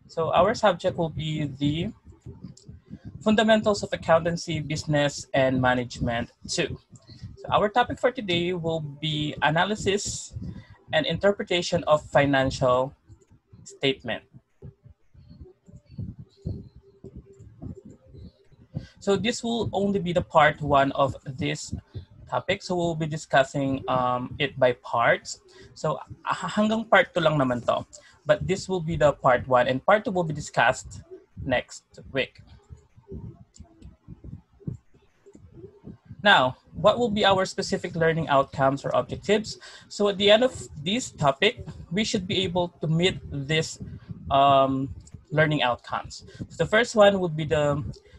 So our subject will be the Fundamentals of Accountancy, Business, and Management 2. So our topic for today will be analysis and interpretation of financial statement. So this will only be the part one of this topic. So we'll be discussing it by parts. So hanggang part 2 lang naman to. But this will be the part 1 and part 2 will be discussed next week. Now, what will be our specific learning outcomes or objectives? So at the end of this topic, we should be able to meet these learning outcomes. So the first one would be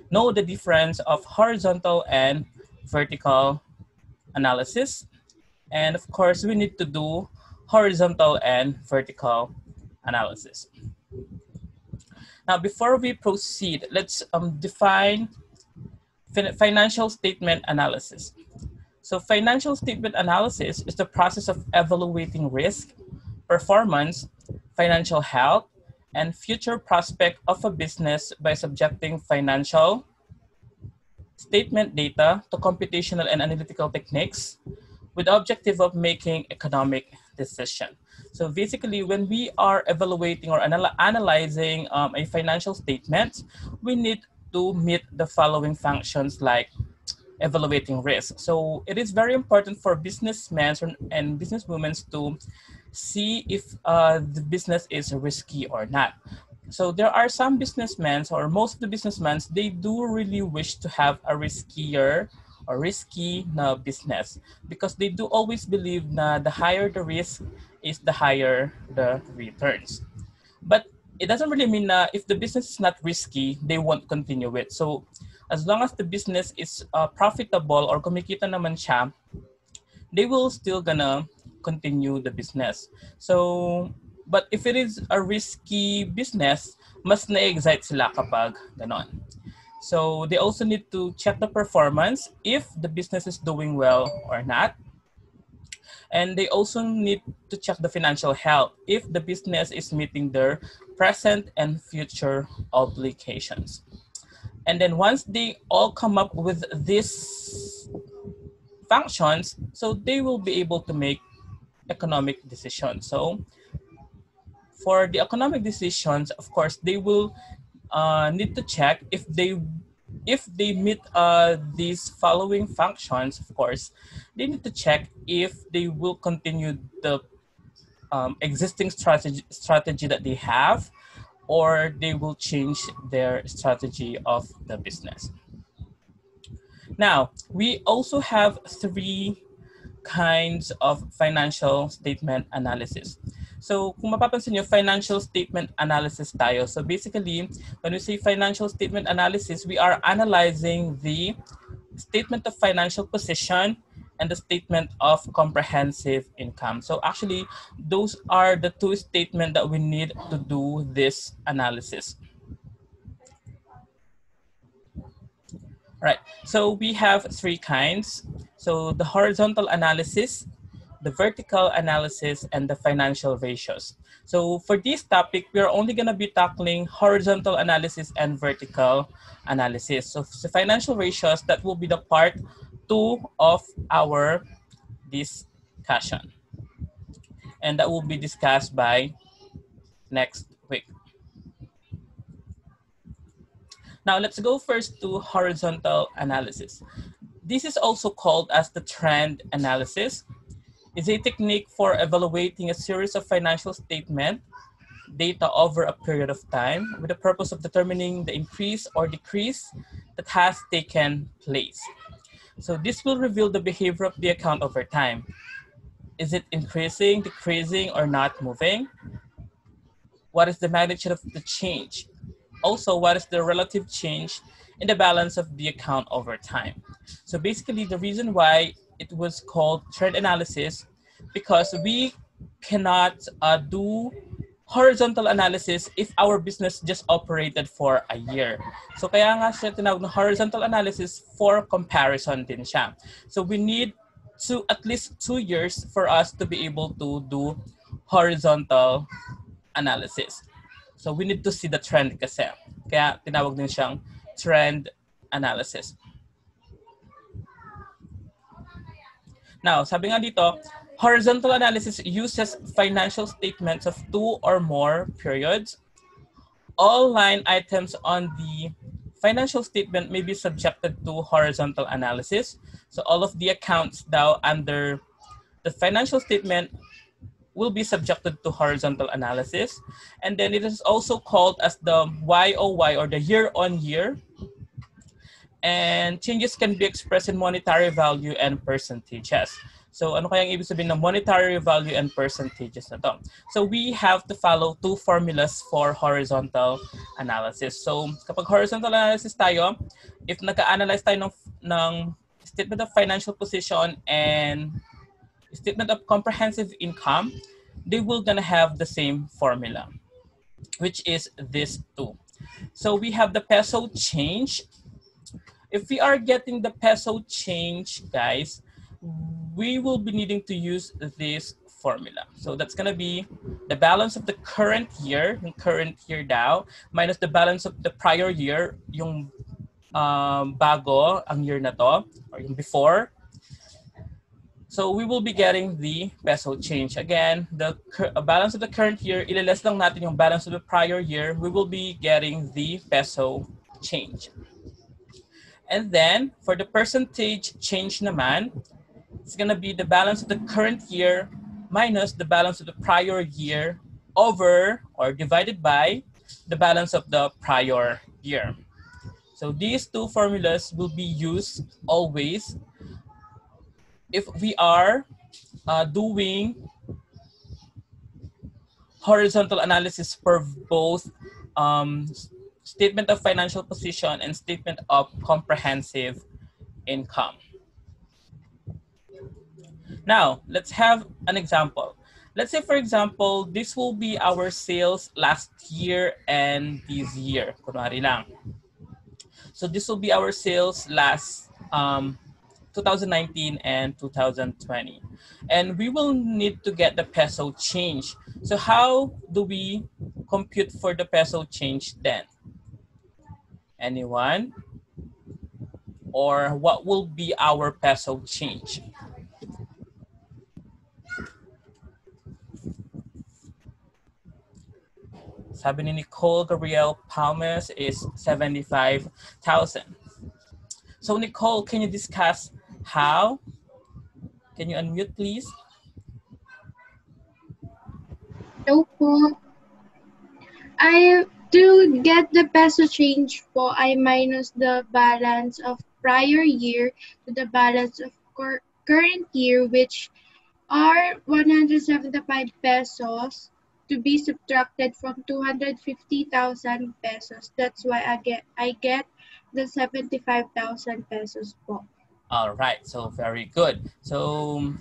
know the difference of horizontal and vertical analysis. And of course, we need to do horizontal and vertical analysis. Now, before we proceed, let's define financial statement analysis. So financial statement analysis is the process of evaluating risk, performance, financial health, and future prospect of a business by subjecting financial statement data to computational and analytical techniques with the objective of making economic decision. So basically, when we are evaluating or analyzing a financial statement, we need to meet the following functions like evaluating risk. So it is very important for businessmen and businesswomen to see if the business is risky or not. So there are some businessmen, or most of the businessmen, they do really wish to have a riskier or risky na business because they do always believe na the higher the risk is the higher the returns. But it doesn't really mean that if the business is not risky, they won't continue it. So as long as the business is profitable or kumikita naman siya, they will still gonna continue the business. So, but if it is a risky business, mas na-excite sila kapag ganon. So they also need to check the performance if the business is doing well or not. And they also need to check the financial health if the business is meeting their present and future obligations. And then once they all come up with these functions, so they will be able to make economic decisions. So for the economic decisions, of course, they will need to check if they meet these following functions. Of course, they need to check if they will continue the existing strategy that they have, or they will change their strategy of the business. Now, we also have 3 kinds of financial statement analysis. So kung mapapansin nyo, financial statement analysis tayo. So basically, when we say financial statement analysis, we are analyzing the statement of financial position and the statement of comprehensive income. So actually, those are the 2 statements that we need to do this analysis. Right, so we have 3 kinds. So the horizontal analysis, the vertical analysis, and the financial ratios. So for this topic, we're only gonna be tackling horizontal analysis and vertical analysis. So the financial ratios, that will be the part 2 of our discussion. And that will be discussed by next week. Now let's go first to horizontal analysis. This is also called as the trend analysis. It's a technique for evaluating a series of financial statement data over a period of time with the purpose of determining the increase or decrease that has taken place. So this will reveal the behavior of the account over time. Is it increasing, decreasing, or not moving? What is the magnitude of the change? Also, what is the relative change in the balance of the account over time? So basically, the reason why it was called trend analysis, because we cannot do horizontal analysis if our business just operated for a year. So kaya nga siya tinawag na horizontal analysis for comparison din siya. So we need to at least 2 years for us to be able to do horizontal analysis. So we need to see the trend kasi. Kaya tinawag din siyang trend analysis. Now, sabi nga dito, horizontal analysis uses financial statements of 2 or more periods. All line items on the financial statement may be subjected to horizontal analysis. So all of the accounts daw under the financial statement will be subjected to horizontal analysis. And then it is also called as the YOY, or the year on year. And changes can be expressed in monetary value and percentages. So ano kayang ibig sabihin ng monetary value and percentages na to? So we have to follow two formulas for horizontal analysis. So kapag horizontal analysis tayo, if nag-analyze tayo ng statement of financial position and statement of comprehensive income, they will gonna have the same formula, which is this two. So we have the peso change. If we are getting the peso change, guys, we will be needing to use this formula. So that's gonna be the balance of the current year, yung current year daw, minus the balance of the prior year, yung bago ang year na to, or yung before. So we will be getting the peso change. Again, the balance of the current year, ililess lang natin yung balance of the prior year, we will be getting the peso change. And then, for the percentage change naman, it's gonna be the balance of the current year minus the balance of the prior year over or divided by the balance of the prior year. So these two formulas will be used always if we are doing horizontal analysis for both statement of financial position and statement of comprehensive income. Now, let's have an example. Let's say, for example, this will be our sales last year and this year. Kunwari lang. So this will be our sales last 2019 and 2020. And we will need to get the peso change. So how do we compute for the peso change then? Anyone? Or what will be our peso change? Sabi ni Nicole Gabriel Palmes is 75,000. So Nicole, can you discuss how? Can you unmute please? Hello po. To get the peso change po, I minus the balance of prior year to the balance of current year, which are 175 pesos to be subtracted from 250,000 pesos. That's why I get the 75,000 pesos po. All right, so very good. So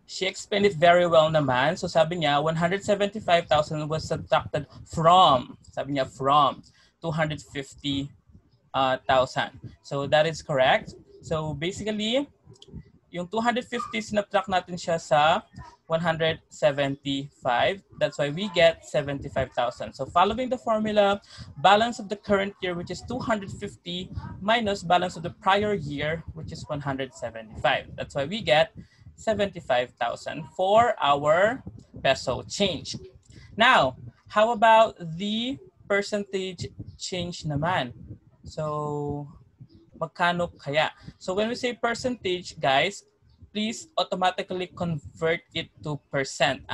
she explained it very well naman. So sabi niya, 175,000 was subtracted from, sabi niya, from 250,000. So that is correct. So basically, yung 250, sinabtract natin siya sa 175. That's why we get 75,000. So following the formula, balance of the current year, which is 250, minus balance of the prior year, which is 175. That's why we get 75,000 for our peso change. Now, how about the percentage change naman? So, magkano kaya? So when we say percentage, guys, please automatically convert it to percent.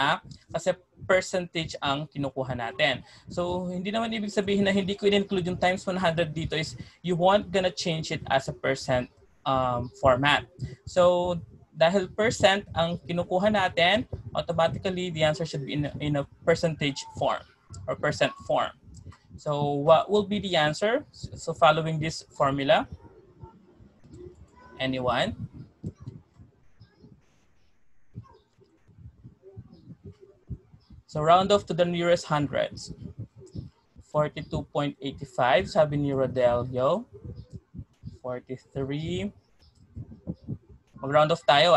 Kasi percentage ang kinukuha natin. So hindi naman ibig sabihin na hindi ko in-include yung times 100 dito is you won't gonna change it as a percent format. So dahil percent ang kinukuha natin, automatically the answer should be in a percentage form or percent form. So what will be the answer? So following this formula, anyone? So round off to the nearest hundreds. 42.85, sabi ni Rodelio. 43. Mag-round off tayo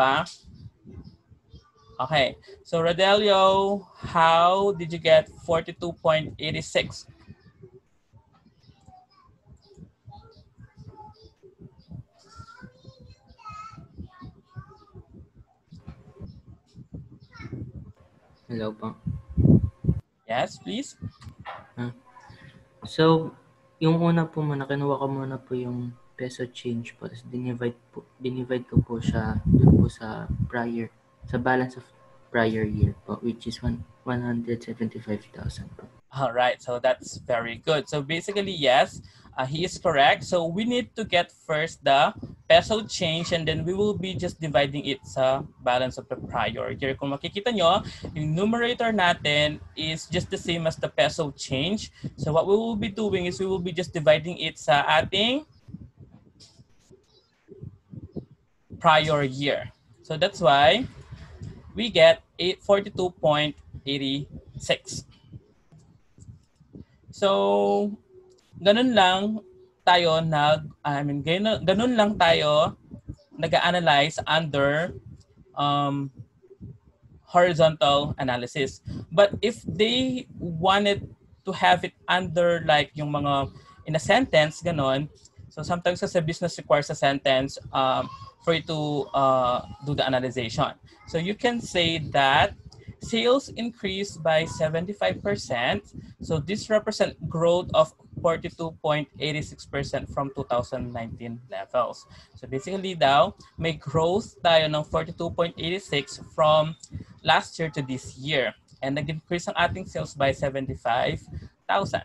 Okay, so Rodelio, how did you get 42.86? Hello po. Yes, please. Ah, so, yung una po muna, kinuha ko muna po yung peso change po. Tapos dinivide ko po siya dun po sa sa balance of prior year po, which is 175,000 po. All right, so that's very good. So basically, yes, he is correct. So we need to get first the peso change and then we will be just dividing it sa balance of the prior year. Kung makikita nyo, yung numerator natin is just the same as the peso change. So what we will be doing is we will be just dividing it sa ating prior year. So that's why we get 42.86. So ganun lang tayo ganun lang tayo nag-analyze under um, horizontal analysis. But if they wanted to have it under like yung mga in a sentence, ganon, so sometimes kasi business requires a sentence for you to do the analyzation. So you can say that sales increased by 75%. So this represent growth of 42.86% from 2019 levels. So basically daw, may growth tayo ng 42.86 from last year to this year. And nag-increase ang ating sales by 75,000.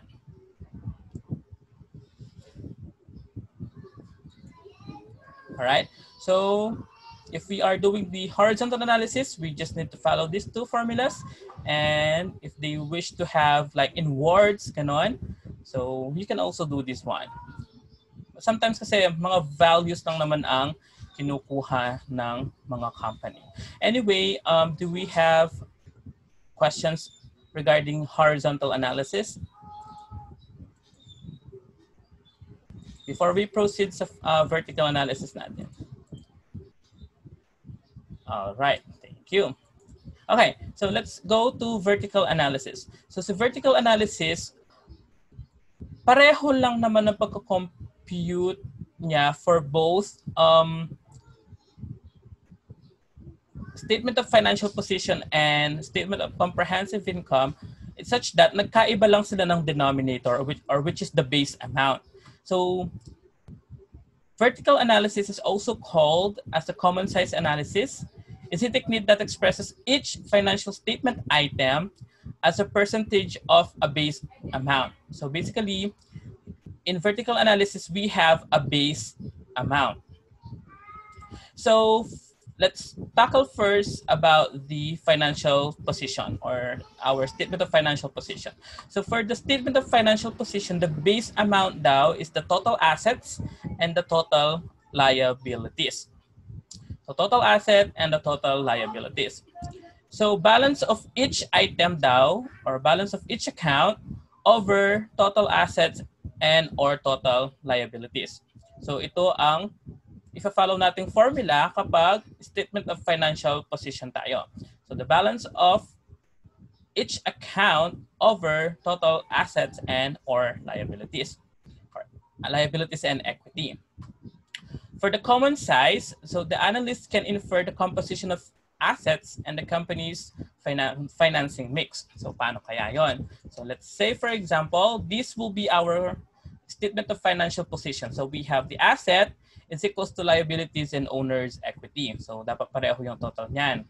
All right. So if we are doing the horizontal analysis, we just need to follow these two formulas. And if they wish to have like in words, ganon, so you can also do this one. Sometimes kasi mga values lang naman ang kinukuha ng mga company. Anyway, do we have questions regarding horizontal analysis? Before we proceed sa vertical analysis natin. All right, thank you. Okay, so let's go to vertical analysis. So sa vertical analysis, pareho lang naman ang pagko-compute niya for both statement of financial position and statement of comprehensive income. It's such that nagkaiba lang sila ng denominator or which is the base amount. So vertical analysis is also called as the common size analysis. It's a technique that expresses each financial statement item as a percentage of a base amount. So basically, in vertical analysis, we have a base amount. So let's tackle first about the financial position or our statement of financial position. So for the statement of financial position, the base amount daw is the total assets and the total liabilities. So total asset and the total liabilities. So balance of each item daw or balance of each account over total assets and or total liabilities. So ito ang ifa-follow nating formula kapag statement of financial position tayo. So the balance of each account over total assets and or liabilities. Or liabilities and equity. For the common size, so the analyst can infer the composition of assets and the company's financing mix. So paano kaya yon? So let's say for example, this will be our statement of financial position. So we have the asset is equals to liabilities and owner's equity. So dapat pareho yung total niyan.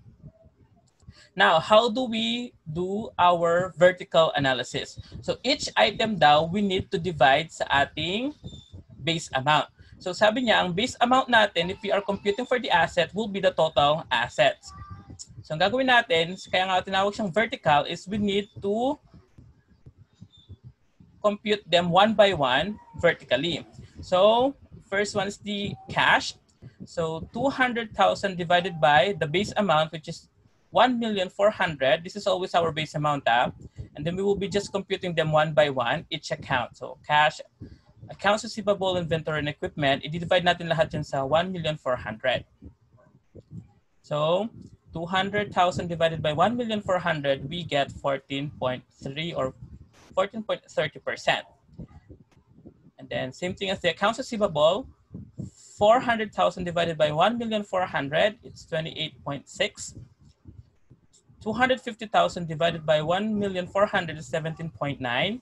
Now, how do we do our vertical analysis? So each item daw, we need to divide sa ating base amount. So sabi niya, ang base amount natin, if we are computing for the asset, will be the total assets. So ang gagawin natin, kaya nga tinawag siyang vertical, is we need to compute them one by one vertically. So first one is the cash. So 200,000 divided by the base amount, which is 1,400,000. This is always our base amount. And then we will be just computing them one by one, each account. So cash, accounts receivable, inventory, and equipment, i-divide natin lahat yun sa 1,400,000. So 200,000 divided by 1,400,000, we get 14.3 or 14.30%. And then same thing as the accounts receivable, 400,000 divided by 1,400,000, it's 28.6. 250,000 divided by 1,400,000 is 17.9.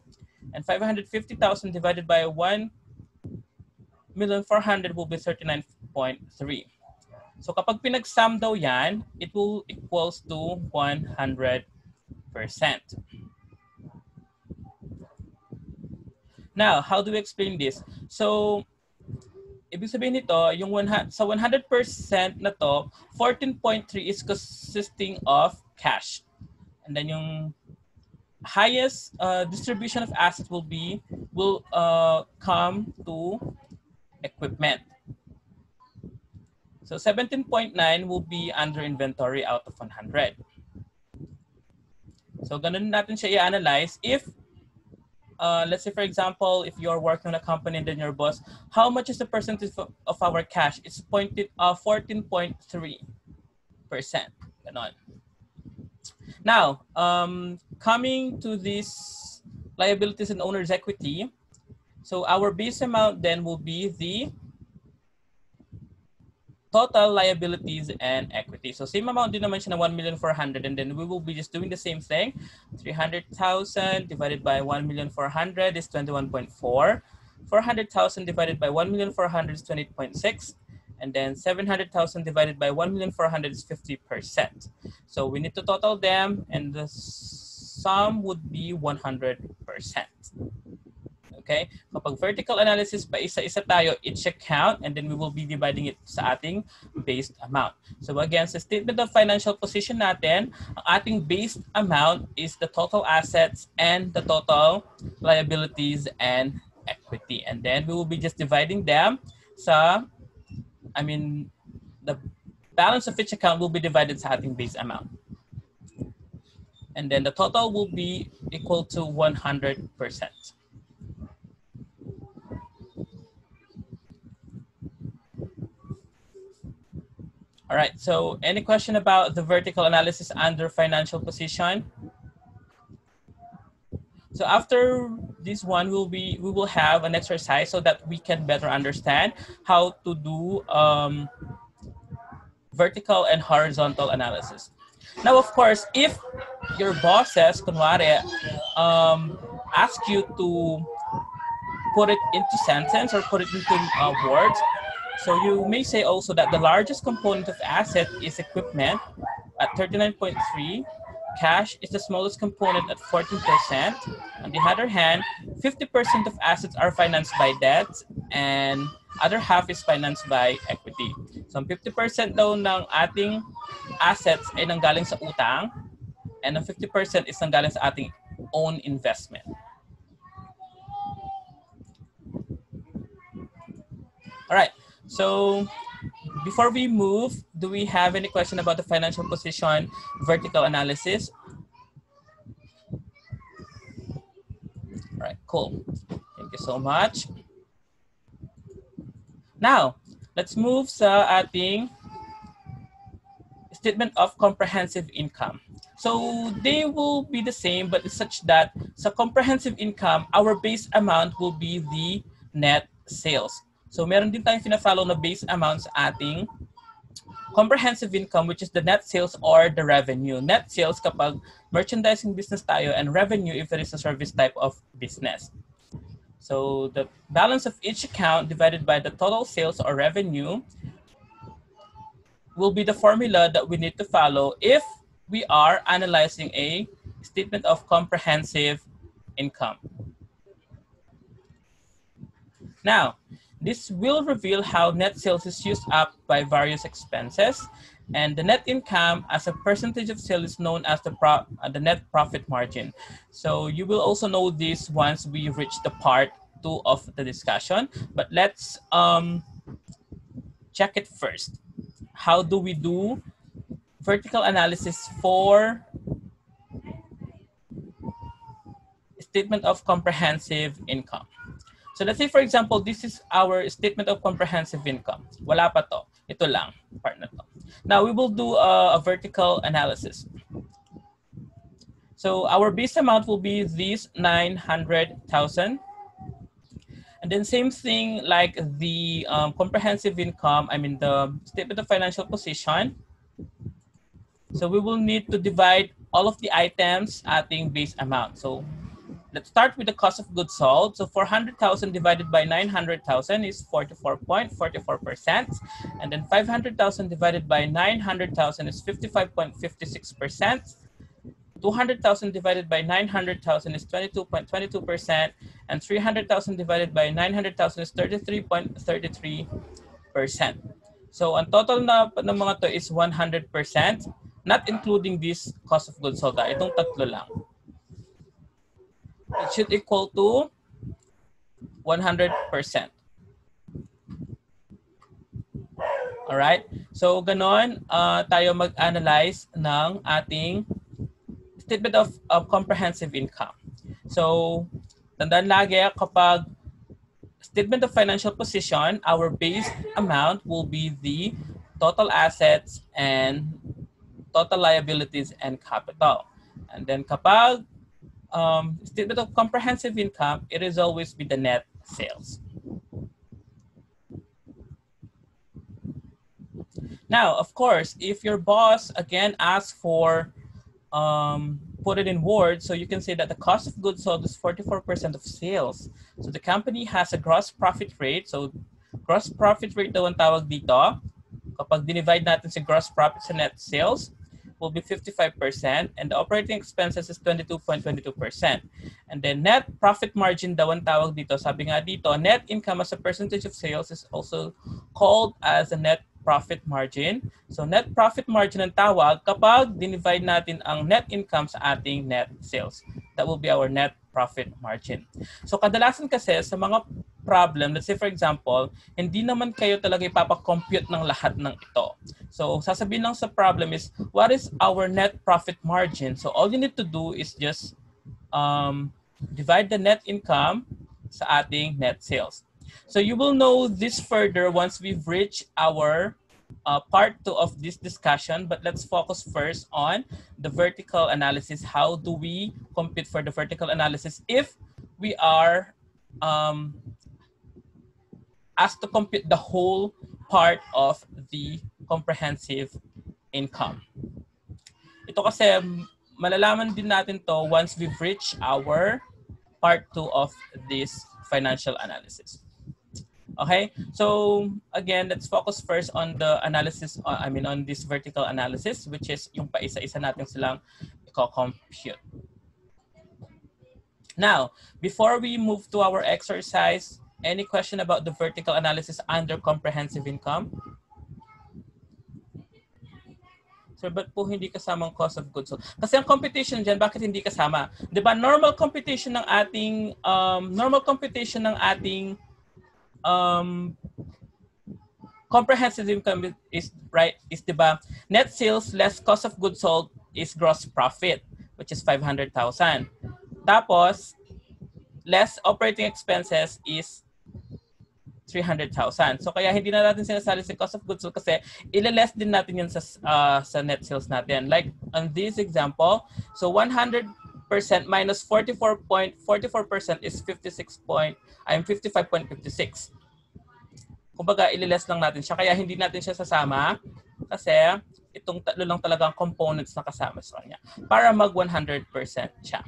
And 550,000 divided by 1,400,000 will be 39.3. So kapag pinag-sum daw yan, it will equals to 100%. Now, how do we explain this? So, ibig sabihin nito, yung sa 100% na to, 14.3 is consisting of cash. And then yung highest distribution of assets will come to equipment. So 17.9 will be under inventory out of 100. So ganun natin siya i-analyze if let's say for example, if you're working on a company and then your boss, how much is the percentage of our cash? It's 14.3%. Ganon. Now, coming to this liabilities and owner's equity, so our base amount then will be the total liabilities and equity. So same amount din naman siya na 1,400,000, and then we will be just doing the same thing. 300,000 divided by 1,400,000 is 21.4. 400,000 divided by 1,400,000 is 28.6. And then 700,000 divided by 1,400,000 is 50%. So we need to total them, and the sum would be 100%. Okay? Kapag vertical analysis, pa isa-isa tayo, each account, and then we will be dividing it sa ating based amount. So again, sa statement of financial position natin, ang ating based amount is the total assets and the total liabilities and equity. And then we will be just dividing them sa, the balance of each account will be divided sa ating base amount. And then the total will be equal to 100%. All right, so any question about the vertical analysis under financial position? So after this one, we will have an exercise so that we can better understand how to do vertical and horizontal analysis. Now, of course, if your bosses, kunwari, ask you to put it into sentence or put it into words, so you may say also that the largest component of asset is equipment at 39.3. Cash is the smallest component at 14%. On the other hand, 50% of assets are financed by debt and other half is financed by equity. So 50% daw ng ating assets ay nanggaling sa utang, and ang 50% is nanggaling sa ating own investment. All right, so before we move, do we have any question about the financial position vertical analysis? All right, cool. Thank you so much. Now, let's move sa ating statement of comprehensive income. So they will be the same, but it's such that sa comprehensive income, our base amount will be the net sales. So meron din tayong fina-follow na base amount sa ating comprehensive income, which is the net sales or the revenue. Net sales kapag merchandising business tayo, and revenue if it is a service type of business. So the balance of each account divided by the total sales or revenue will be the formula that we need to follow if we are analyzing a statement of comprehensive income. Now, this will reveal how net sales is used up by various expenses, and the net income as a percentage of sales is known as the net profit margin. So you will also know this once we reach the part 2 of the discussion, but let's check it first. How do we do vertical analysis for statement of comprehensive income? So let's say, for example, this is our statement of comprehensive income. Wala pa to. Ito lang, part na to. Now we will do a vertical analysis. So our base amount will be this 900,000. And then same thing like the comprehensive income, I mean the statement of financial position. So we will need to divide all of the items ating base amount. So let's start with the cost of goods sold. So 400,000 divided by 900,000 is 44.44%. And then 500,000 divided by 900,000 is 55.56%. 200,000 divided by 900,000 is 22.22%. And 300,000 divided by 900,000 is 33.33%. So ang total na ng mga to is 100%, not including this cost of goods sold. Itong tatlo lang. It should equal to 100%. Alright? So, ganon tayo mag-analyze ng ating statement of comprehensive income. So, tandaan lagi kapag statement of financial position, our base amount will be the total assets and total liabilities and capital. And then kapag statement of comprehensive income, it is always be the net sales. Now, of course, if your boss again asks for put it in words, so you can say that the cost of goods sold is 44% of sales. So the company has a gross profit rate. So gross profit rate daw ang tawag dito. Kapag dinivide natin si gross profit sa net sales, will be 55%, and the operating expenses is 22.22%. And then net profit margin daw ang tawag dito. Sabi nga dito, net income as a percentage of sales is also called as a net profit margin. So net profit margin ang tawag kapag dinivide natin ang net income sa ating net sales. That will be our net profit margin. So kadalasan kasi sa mga problem, let's say for example, hindi naman kayo talaga ipapakompute ng lahat ng ito. So sasabihin lang sa problem is, what is our net profit margin? So all you need to do is just divide the net income sa ating net sales. So you will know this further once we've reached our part 2 of this discussion, but let's focus first on the vertical analysis. How do we compute for the vertical analysis if we are asked to compute the whole part of the comprehensive income? Ito kasi malalaman din natin to once we've reached our part 2 of this financial analysis. Okay, so again, let's focus first on the analysis, on this vertical analysis, which is yung paisa-isa natin silang i-compute. Now, before we move to our exercise, any question about the vertical analysis under comprehensive income? Sir, ba't po hindi kasamang cost of goods sold? Kasi ang computation dyan, bakit hindi kasama? Diba, normal computation ng ating comprehensive income is diba, net sales less cost of goods sold is gross profit, which is 500,000. Tapos less operating expenses is 300,000. So kaya hindi na natin sinasali si cost of goods sold kasi ile-less din natin yun sa net sales natin. Like on this example, so 100% minus 44.44% is 55.56. Kumbaga, ile-less lang natin siya. Kaya hindi natin siya sasama kasi itong tatlo lang talagang components na kasama sa kanya para mag 100% siya.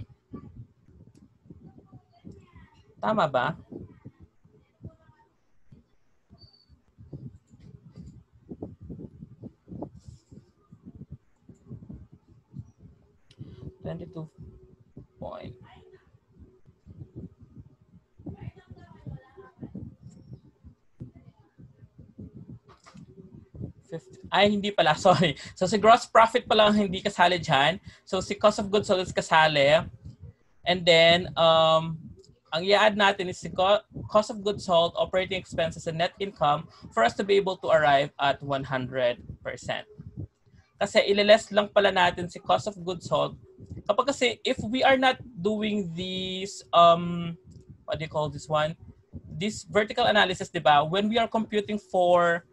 Tama ba? $22 point. Ay, hindi pala. Sorry. So, si gross profit pa lang hindi kasali dyan. So, si cost of goods sold is kasali. And then, ang i-add natin is si cost of goods sold, operating expenses, and net income for us to be able to arrive at 100%. Kasi ile-less lang pala natin si cost of goods sold. Kapag kasi, if we are not doing these, what do you call this one? This vertical analysis, di ba? When we are computing for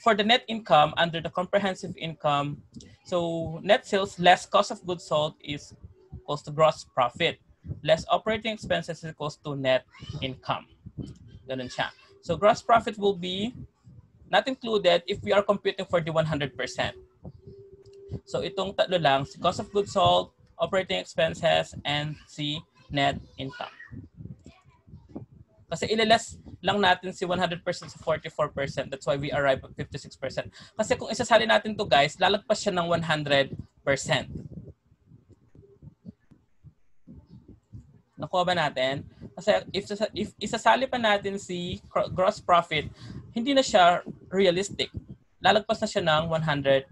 for the net income under the comprehensive income, so net sales less cost of goods sold is equals to gross profit. Less operating expenses is equals to net income. Ganun siya. So gross profit will be not included if we are computing for the 100%. So itong tatlo lang, si cost of goods sold, operating expenses, and si net income. Kasi ililess lang natin si 100% sa 44%. That's why we arrive at 56%. Kasi kung isasali natin to guys, lalagpas siya ng 100%. Nakuha ba natin? Kasi if isasali pa natin si gross profit, hindi na siya realistic. Lalagpas na siya ng 100%.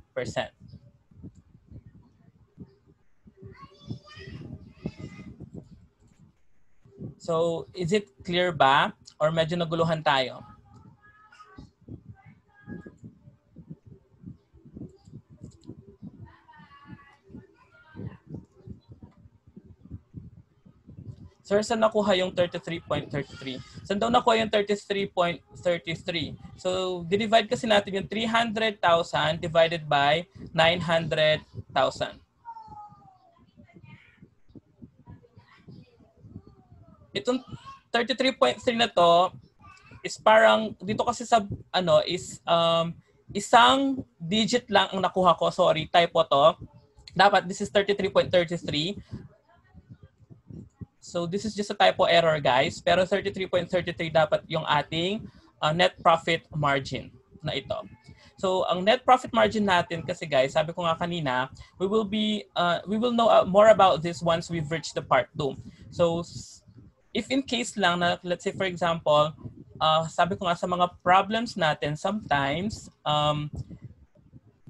So, is it clear ba? Or medyo naguluhan tayo? Sir, saan nakuha yung 33.33? Saan daw nakuha yung 33.33? So, divide kasi natin yung 300,000 divided by 900,000. Itong 33.3 na to is parang, dito kasi sa, isang digit lang ang nakuha ko. Sorry, typo to. Dapat, this is 33.33. So this is just a typo error guys, pero 33.33 dapat yung ating net profit margin na ito. So ang net profit margin natin kasi guys, sabi ko nga kanina, we will know more about this once we've reached the part 2. So if in case lang na let's say for example, sabi ko nga sa mga problems natin sometimes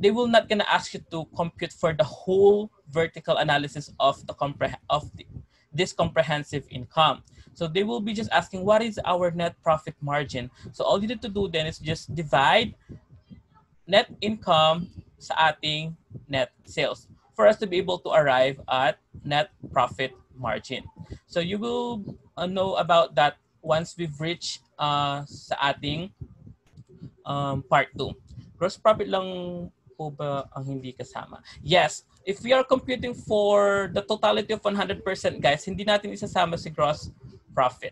they will not gonna ask you to compute for the whole vertical analysis of this comprehensive income. So they will be just asking, what is our net profit margin? So all you need to do then is just divide net income sa ating net sales for us to be able to arrive at net profit margin. So you will know about that once we've reached sa ating part 2. Gross profit lang po ba ang hindi kasama? Yes. If we are computing for the totality of 100%, guys, hindi natin isasama si gross profit.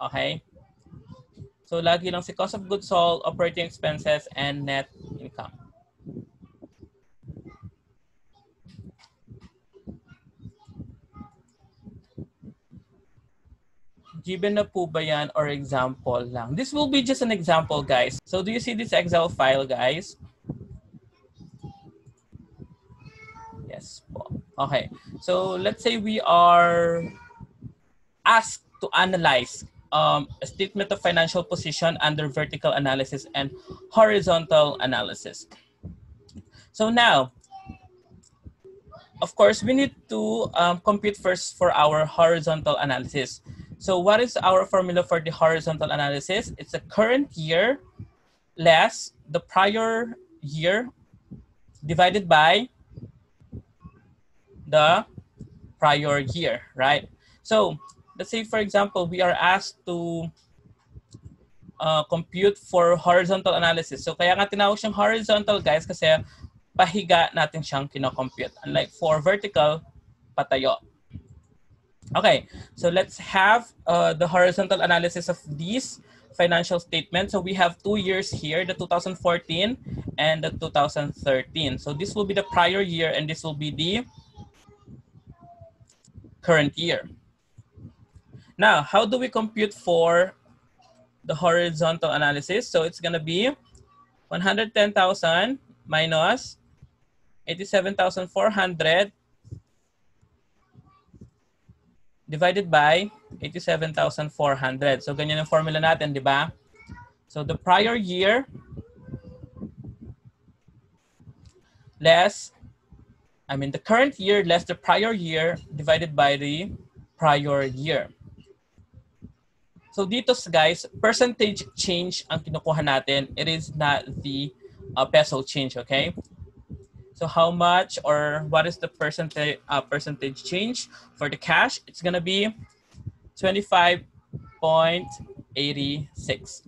Okay? So, lagi lang si cost of goods sold, operating expenses, and net income. Given na po ba yan or example lang? This will be just an example, guys. So, do you see this Excel file, guys? Yes po. Okay. So let's say we are asked to analyze a statement of financial position under vertical analysis and horizontal analysis. So now, of course, we need to compute first for our horizontal analysis. So what is our formula for the horizontal analysis? It's the current year less the prior year divided by the prior year, right? So let's say, for example, we are asked to compute for horizontal analysis. So kaya nga tinawag siyang horizontal, guys, kasi pahiga natin siyang kinocompute. Unlike for vertical, patayo. Okay, so let's have the horizontal analysis of these financial statements. So we have 2 years here, the 2014 and the 2013. So this will be the prior year and this will be the current year. Now, how do we compute for the horizontal analysis? So it's going to be 110,000 minus 87,400 divided by 87,400. So ganyan ang formula natin, di ba? So the prior year less, the current year less the prior year divided by the prior year. So dito guys, percentage change ang kinukuha natin. It is not the peso change, okay? So how much or what is the percentage change for the cash? It's gonna be 25.86.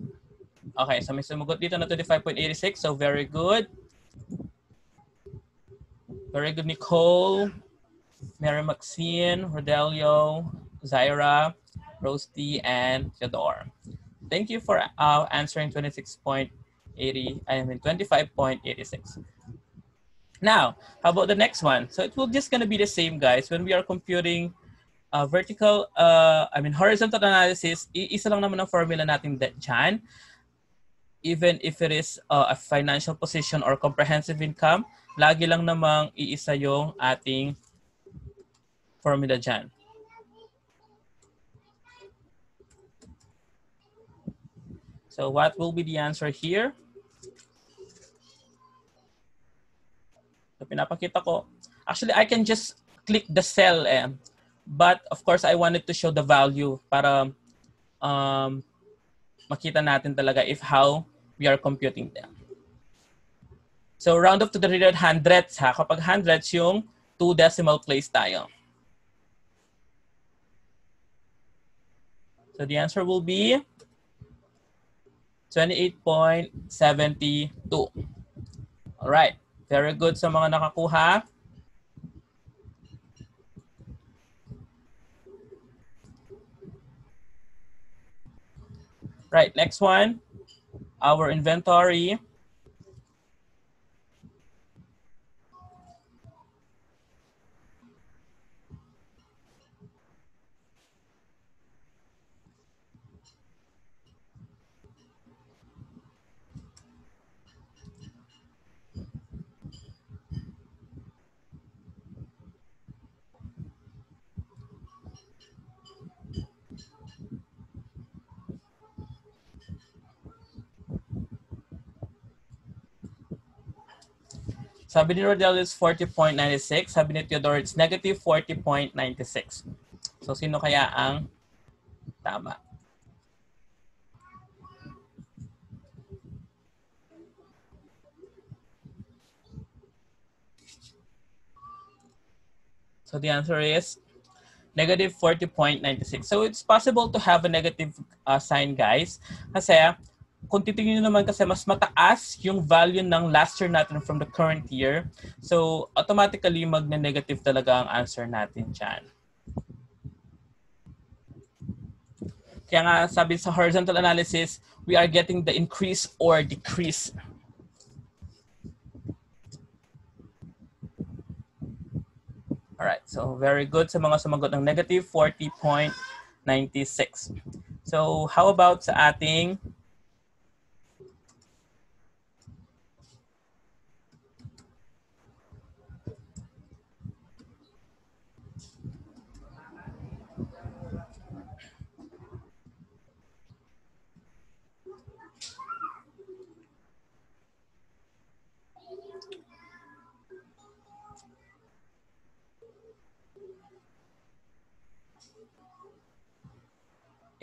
Okay, so may sumugot dito na 25.86. So very good. Very good, Nicole, Mary Maxine, Rodelio, Zaira, Rosti, and Theodore. Thank you for answering 25.86. Now, how about the next one? So it will just gonna be the same, guys. When we are computing horizontal analysis, isa lang naman ang formula natin dyan. Even if it is a financial position or comprehensive income, lagi lang namang iisa yung ating formula dyan. So what will be the answer here? So pinapakita ko. Actually, I can just click the cell. But of course, I wanted to show the value para makita natin talaga if how we are computing them. So round up to the real hundredths ha. Kapag hundredths, yung 2 decimal place tayo. So the answer will be 28.72. Alright. Very good sa mga nakakuha. Right, next one. Our inventory. Sabi ni Rodel is 40.96. Sabi ni Theodore it's negative 40.96. So sino kaya ang tama? So the answer is negative 40.96. So it's possible to have a negative sign, guys. Kasi kung titingnan nyo naman kasi mas mataas yung value ng last year natin from the current year. So automatically magne-negative talaga ang answer natin dyan. Kaya nga sabi sa horizontal analysis, we are getting the increase or decrease. Alright, so very good sa mga sumagot ng negative 40.96. So how about sa ating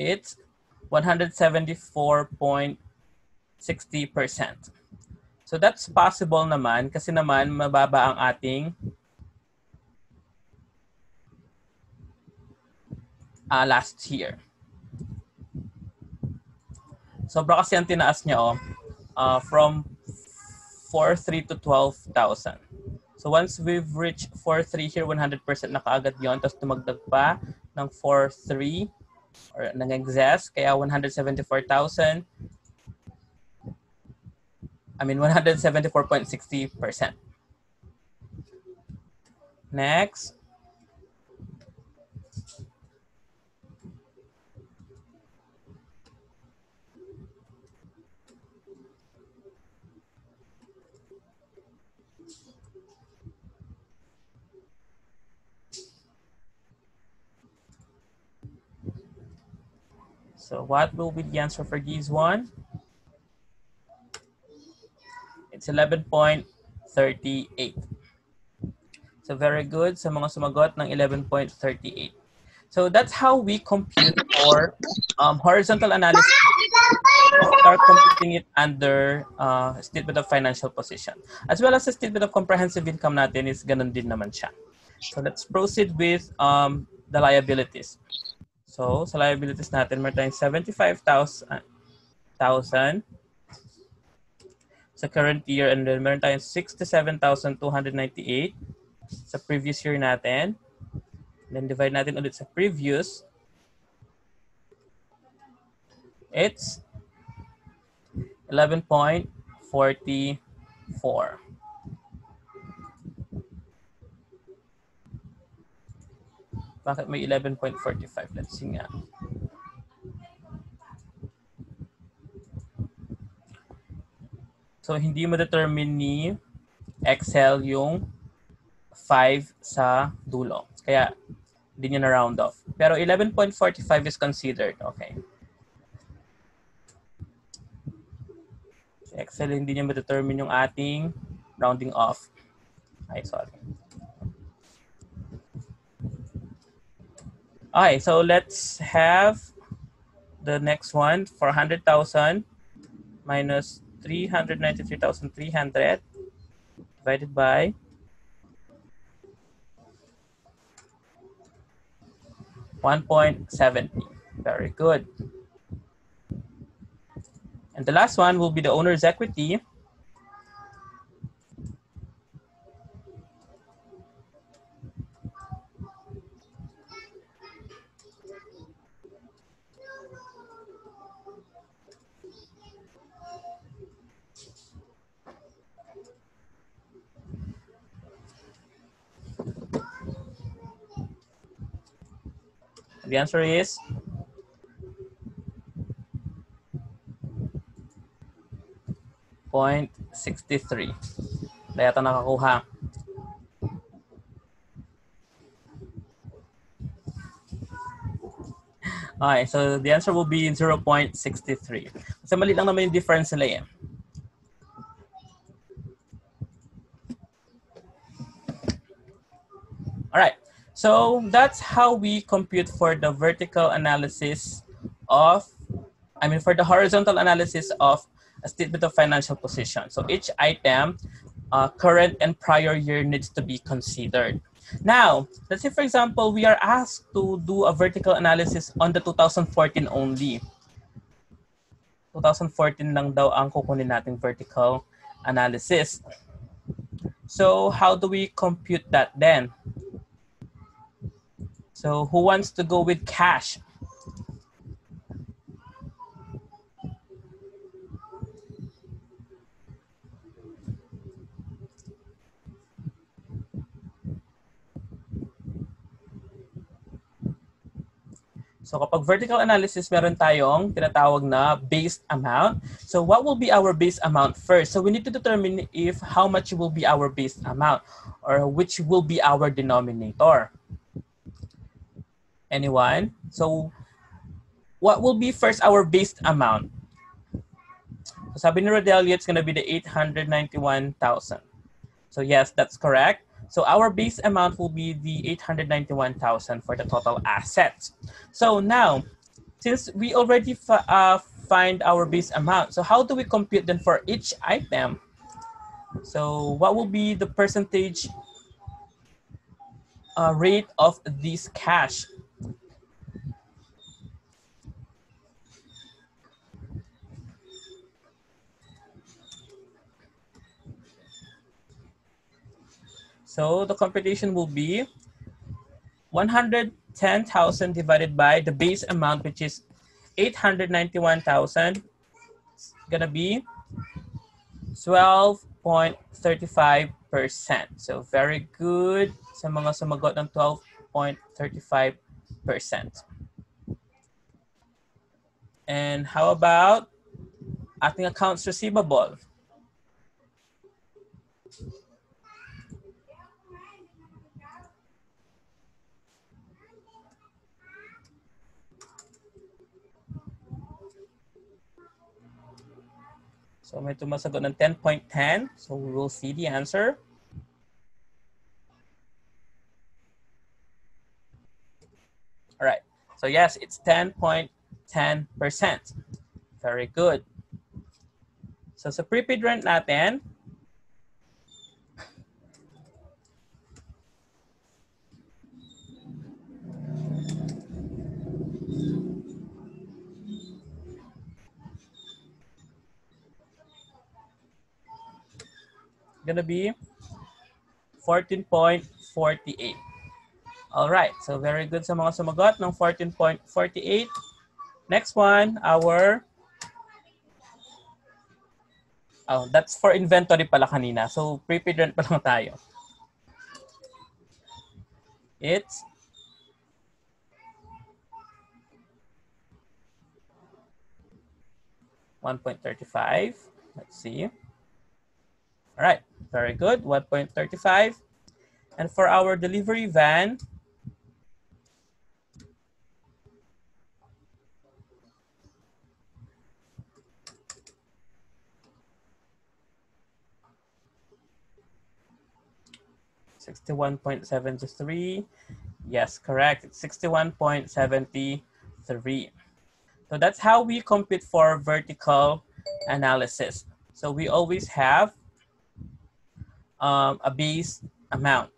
it's 174.60%. So that's possible naman kasi naman mababa ang ating last year. Sobra kasi ang tinaas niya from 4,300 to 12,000. So once we've reached 4,300 here, 100% na kaagad yun. Tapos tumagdag pa ng 4,300 or nang-excess, kaya 174,000. 174.60%. Next. So what will be the answer for this one? It's 11.38. So very good sa mga sumagot ng 11.38. So that's how we compute for horizontal analysis. We are computing it under statement of financial position. As well as the statement of comprehensive income natin is ganun din naman siya. So let's proceed with the liabilities. So sa liabilities natin, meron tayong 75,000. sa current year, and then meron tayong 67,298 sa previous year natin. Then divide natin ulit sa previous. It's 11.44. Bakit may 11.45? Let's see nga. So, hindi ma-determine ni Excel yung 5 sa dulo. Kaya, hindi niya na-round off. Pero 11.45 is considered. Okay. Excel, hindi niya ma-determine yung ating rounding off. Ay, sorry. Okay, so let's have the next one. 400,000 minus 393,300 divided by 1.70. Very good. And the last one will be the owner's equity. The answer is 0.63. Wala yata nakakuha. Okay, so the answer will be 0.63. Kasi mali lang naman yung difference nila eh. All right, so that's how we compute for the vertical analysis of, for the horizontal analysis of a statement of financial position. So each item, current and prior year needs to be considered. Now, let's say for example, we are asked to do a vertical analysis on the 2014 only. 2014 lang daw ang kukunin nating vertical analysis. So how do we compute that then? So who wants to go with cash? So kapag vertical analysis, meron tayong tinatawag na base amount. So what will be our base amount first? So we need to determine if how much will be our base amount or which will be our denominator. Anyone? So what will be first our base amount? So sabi ni Rodelio, it's gonna be the 891,000. So yes, that's correct. So our base amount will be the 891,000 for the total assets. So now, since we already find our base amount, so how do we compute then for each item? So what will be the percentage rate of this cash? So the computation will be 110,000 divided by the base amount, which is 891,000. It's gonna be 12.35%. So very good sa mga sumagot ng 12.35%. And how about ating accounts receivable? So may tumasagot ng 10.10. So we will see the answer. All right. So yes, it's 10.10%. Very good. So sa prepaid rent natin, gonna be 14.48. All right, so very good sa mga sumagot ng 14.48. Next one, that's for inventory pala kanina. So prepaid rent pa lang tayo. It's 1.35. Let's see. All right, very good. 1.35. And for our delivery van, $61.73. Yes, correct. It's 61.73. So that's how we compute for vertical analysis. So we always have a base amount.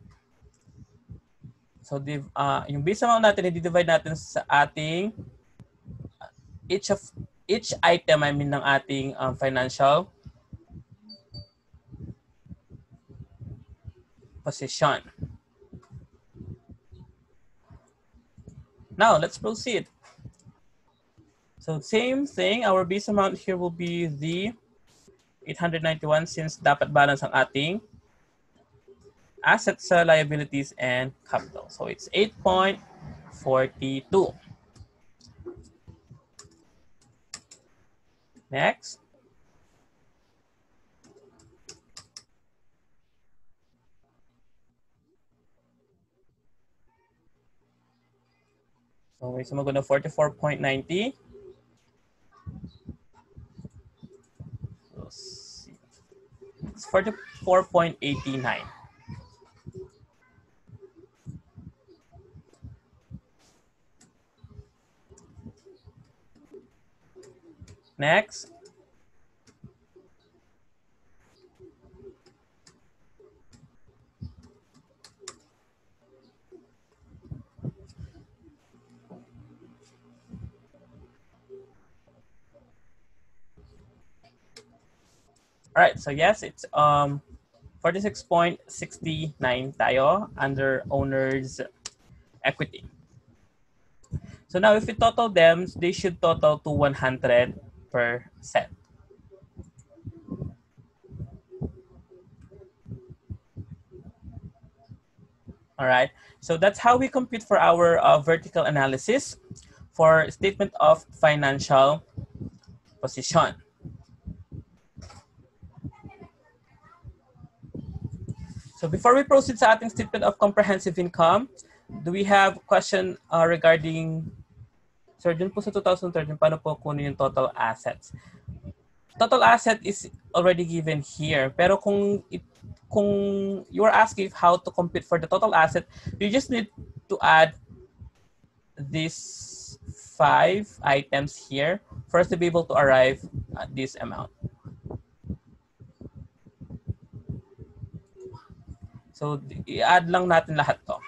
So yung base amount natin, i-divide natin sa ating each item, ng ating financial position. Now, let's proceed. So same thing, our base amount here will be the 891 since dapat balance ang ating assets, liabilities, and capital. So it's 8.42. Next. So may sumagot na 44.90. It's 44.89. Next. All right, so yes, it's 46.69 tayo under owner's equity. So now if we total them, they should total to 100%. All right, so that's how we compute for our vertical analysis for statement of financial position. So before we proceed sa ating statement of comprehensive income, do we have question regarding, sir, dun po sa 2013, paano po kunin yung total assets? Total asset is already given here. Pero kung you are asking how to compute for the total asset, you just need to add these 5 items here for us to be able to arrive at this amount. So, i-add lang natin lahat to.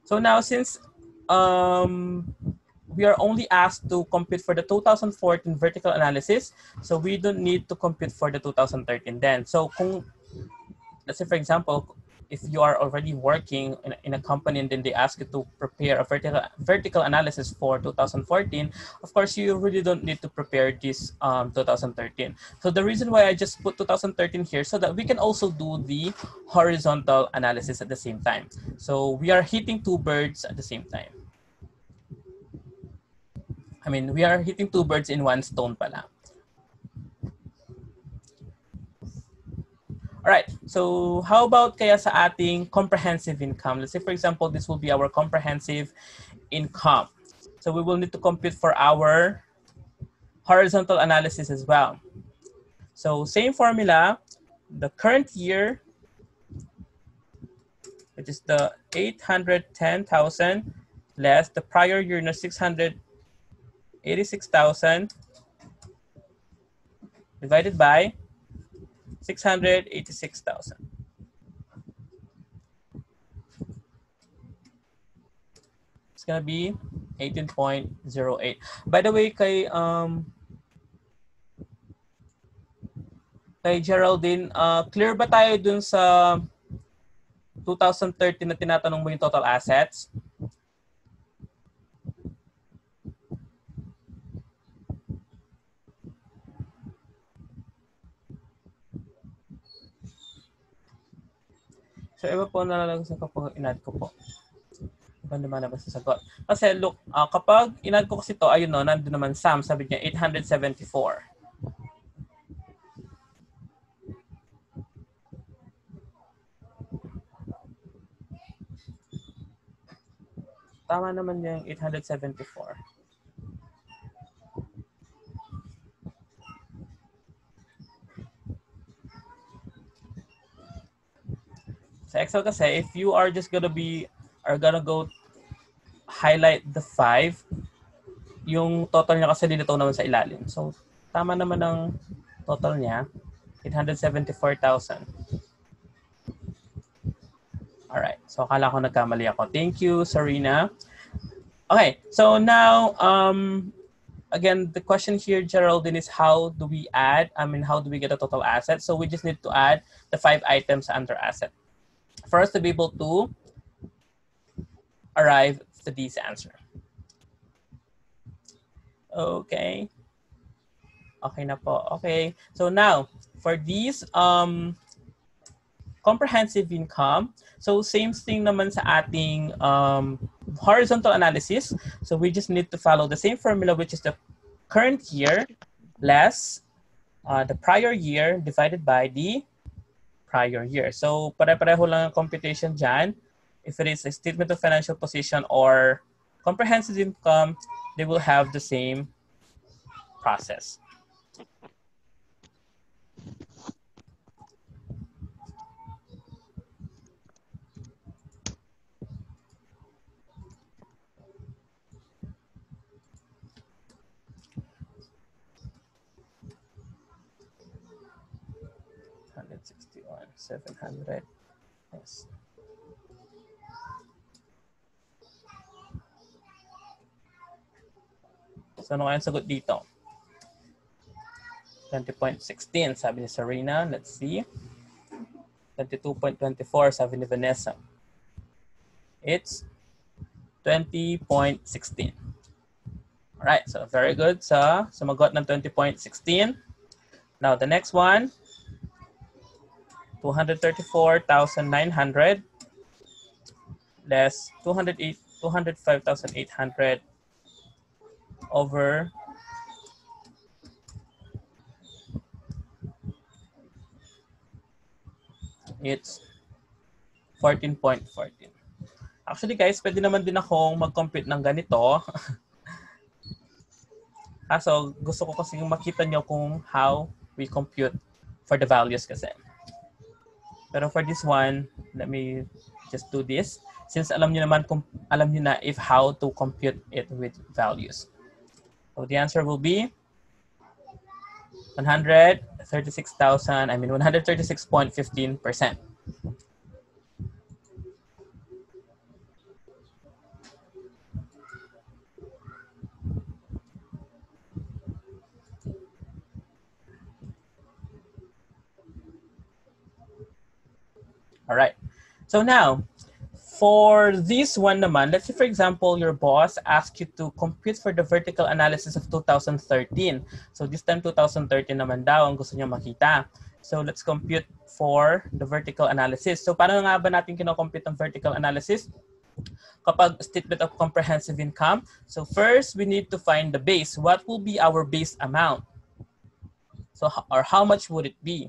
So now, since we are only asked to compute for the 2014 vertical analysis, so we don't need to compute for the 2013 then. So, let's say for example, if you are already working in a company and then they ask you to prepare a vertical analysis for 2014, of course, you really don't need to prepare this 2013. So the reason why I just put 2013 here so that we can also do the horizontal analysis at the same time. So we are hitting 2 birds at the same time. I mean, we are hitting 2 birds in 1 stone pala. All right, so how about kaya sa ating comprehensive income? Let's say, for example, this will be our comprehensive income. So we will need to compute for our horizontal analysis as well. So same formula, the current year, which is the 810,000 less the prior year na 686,000 divided by 686,000. It's gonna be 18.08. By the way, kay Geraldine, clear ba tayo dun sa 2013 na tinatanong mo yung total assets? So, iba po nalalagay ko po, inad ko po. Iba naman na ba sasagot? Kasi look, kapag inad ko kasi to, ayun no, nandun naman Sam, sabi niya 874. Tama naman yung 874. Sa Excel kasi, if you are just gonna go highlight the 5, yung total niya kasi nilitaw naman sa ilalim. So, tama naman ang total niya, 874,000. Alright, so akala ko nagkamali ako. Thank you, Sarina. Okay, so now, again, the question here, Geraldine, is how do we get a total asset? So we just need to add the 5 items under asset for us to be able to arrive to this answer. Okay. Okay na po. Okay. So now, for these comprehensive income, so same thing naman sa ating horizontal analysis. So we just need to follow the same formula, which is the current year less the prior year divided by the prior year. So pare-pareho lang ang computation dyan. If it is a statement of financial position or comprehensive income, they will have the same process. $161, 700. Yes. So ano kaya ang sagot dito? 20.16 sabi ni Serena. Let's see. 22.24 sabi ni Vanessa. It's 20.16. Alright, so very good sa sumagot ng 20.16. Now the next one, 234,900 less 205,800 over it's 14.14. Actually guys, pwede naman din akong mag-compute ng ganito. Kaso gusto ko kasi makita nyo kung how we compute for the values kasi. Pero for this one, let me just do this. Since alam nyo na if how to compute it with values. So the answer will be 136.15%. All right. So now, for this one naman, let's say for example, your boss asked you to compute for the vertical analysis of 2013. So this time 2013 naman daw ang gusto niya makita. So let's compute for the vertical analysis. So paano nga ba natin kino-compute ang vertical analysis? Kapag statement of comprehensive income, so first we need to find the base. What will be our base amount? So or how much would it be?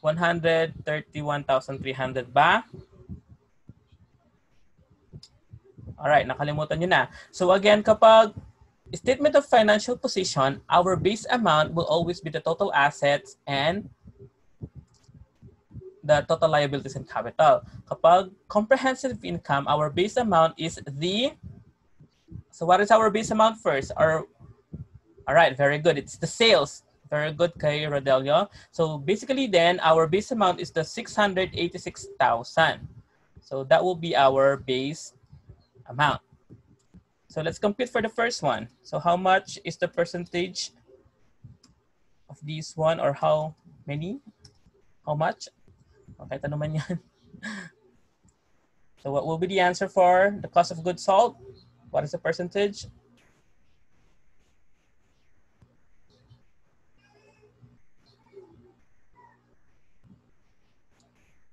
$131,300 ba? Alright, nakalimutan nyo na. So again, kapag statement of financial position, our base amount will always be the total assets and the total liabilities and capital. Kapag comprehensive income, our base amount is the, so what is our base amount first? Alright, very good. It's the sales. Very good, kay Rodelio. So basically then, our base amount is the 686,000. So that will be our base amount. So let's compute for the first one. So how much is the percentage of this one, or how many? How much? Okay, naman yan. So what will be the answer for the cost of goods sold? What is the percentage?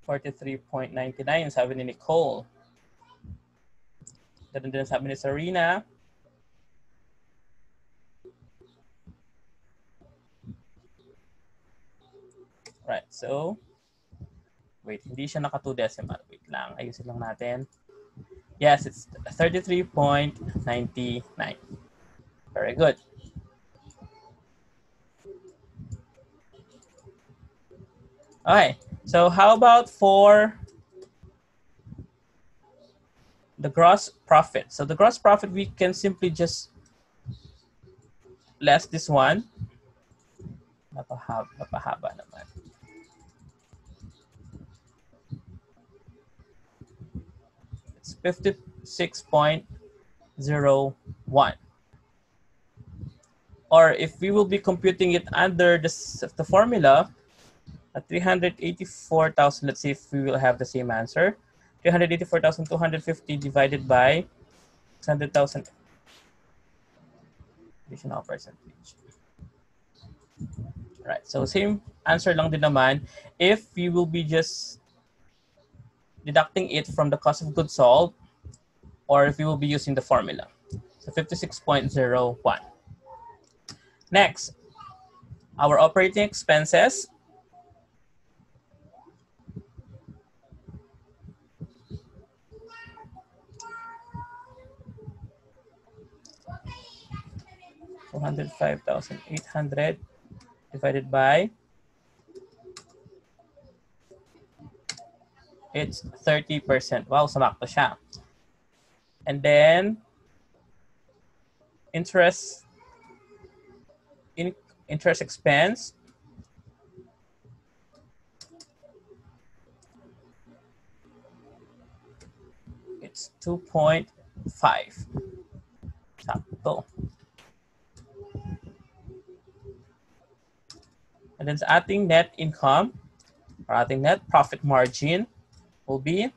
43.99, sabi ni Nicole. Ganun din sabi ni Serena. Right, so, wait, hindi siya naka 2 decimal. Wait lang, ayusin lang natin. Yes, it's 33.99. Very good. Okay, so how about for the gross profit? So the gross profit, we can simply just less this one. Napahaba naman. It's 56.01. Or if we will be computing it under the formula, 384,000, let's see if we will have the same answer. 384,250 divided by 600,000 additional percentage. Right, so same answer lang din naman if we will be just deducting it from the cost of goods sold, or if we will be using the formula. So 56.01. Next, our operating expenses. $205,800 divided by, it's 30%. Wow, samakto siya. And then interest expense, it's 2.5. Sakto. And then sa ating net income, or ating net profit margin, will be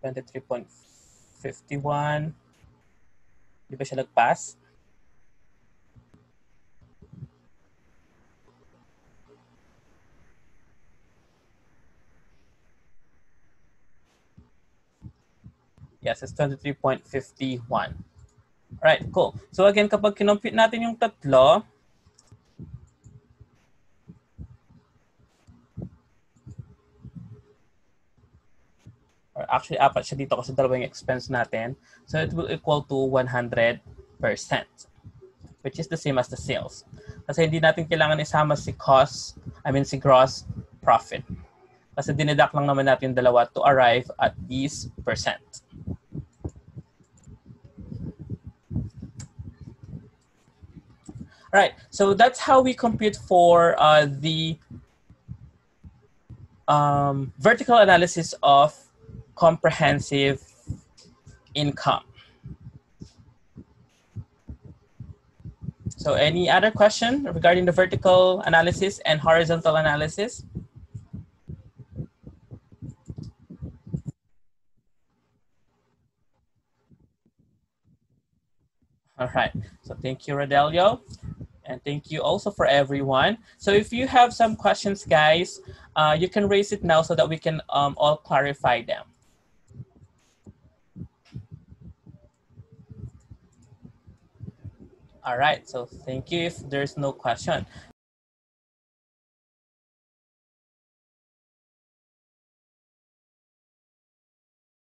23.51. Di ba siya nag-pass? Yes, it's 23.51. Alright, cool. So again, kapag kinompute natin yung tatlo, or actually apat siya dito kasi dalawang expense natin. So it will equal to 100%, which is the same as the sales. Kasi hindi natin kailangan isama si si gross profit. Kasi dineduct lang naman natin yung dalawa to arrive at this percent. All right, so that's how we compute for the vertical analysis of comprehensive income. So any other question regarding the vertical analysis and horizontal analysis? All right, so thank you, Rodelio. And thank you also for everyone. So if you have some questions, guys, you can raise it now so that we can all clarify them. All right, so thank you if there's no question.